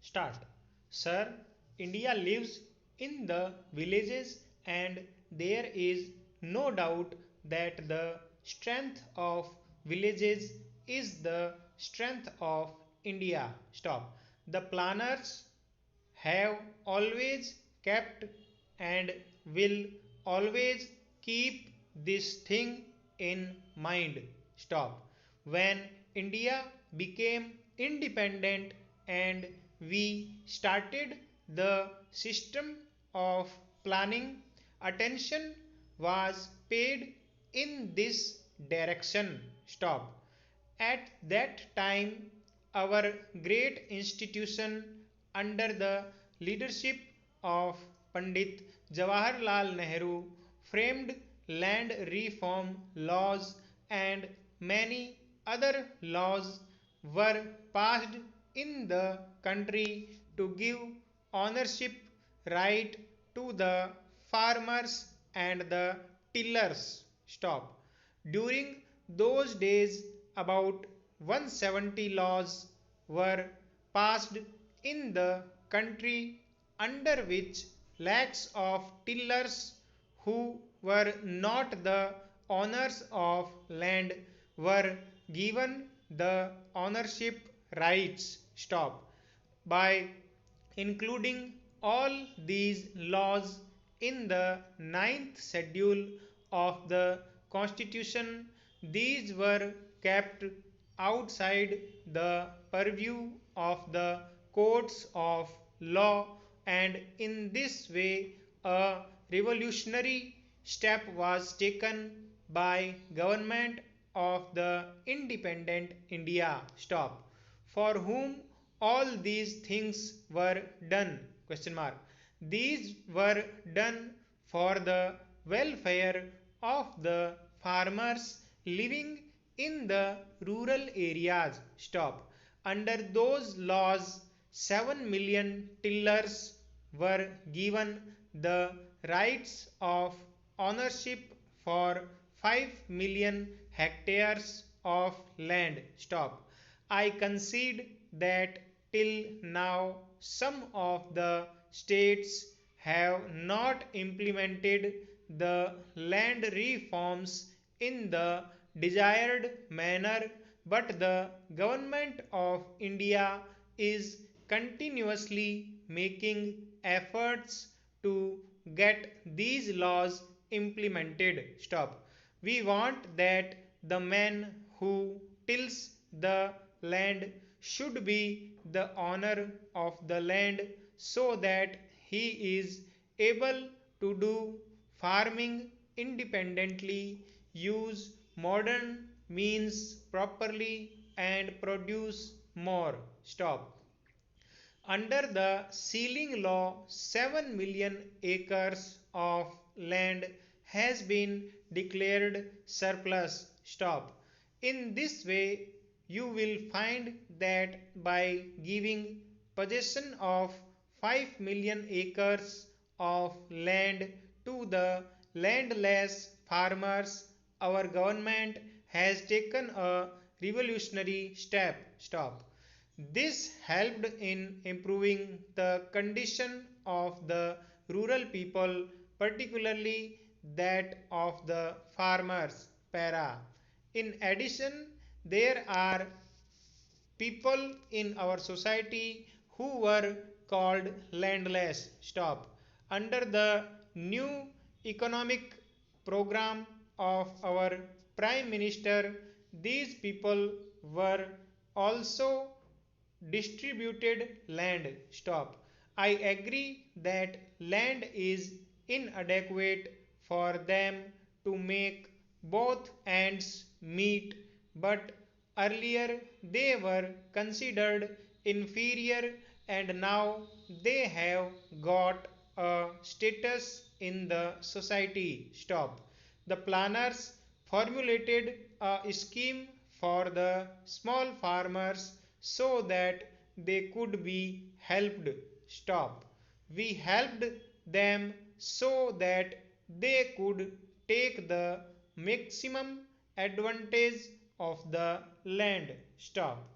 Start. Sir, India lives in the villages, and there is no doubt that the strength of villages is the strength of India. Stop. The planners have always kept and will always keep this thing in mind. Stop. When India became independent and we started the system of planning, attention was paid in this direction. Stop. At that time, our great institution under the leadership of Pandit Jawaharlal Nehru framed land reform laws, and many other laws were passed in the country to give ownership right to the farmers and the tillers. Stop. During those days, about 170 laws were passed in the country under which lakhs of tillers who were not the owners of land were given the ownership rights. Stop. By including all these laws in the ninth schedule of the Constitution, these were kept outside the purview of the courts of law, and in this way a revolutionary step was taken by government of the independent India. Stop. For whom all these things were done? Question mark. These were done for the welfare of the farmers living in the rural areas. Stop. Under those laws, 7 million tillers were given the rights of ownership for 5 million hectares of land. Stop. I concede that till now some of the states have not implemented the land reforms in the desired manner, but the government of India is continuously making efforts to get these laws implemented. Stop. We want that the man who tills the land should be the owner of the land, so that he is able to do farming independently, use modern means properly, and produce more. Stop. Under the ceiling law, 7 million acres of land has been declared surplus. Stop. In this way, you will find that by giving possession of 5 million acres of land to the landless farmers, our government has taken a revolutionary step. Stop. This helped in improving the condition of the rural people, particularly that of the farmers. Para. In addition, there are people in our society who were called landless. Stop. Under the new economic program of our Prime Minister, these people were also distributed land. Stop. I agree that land is inadequate for them to make both ends meet, but earlier they were considered inferior, and now they have got a status in the society. Stop. The planners formulated a scheme for the small farmers so that they could be helped. Stop. We helped them so that they could take the maximum advantage of the land. Stop.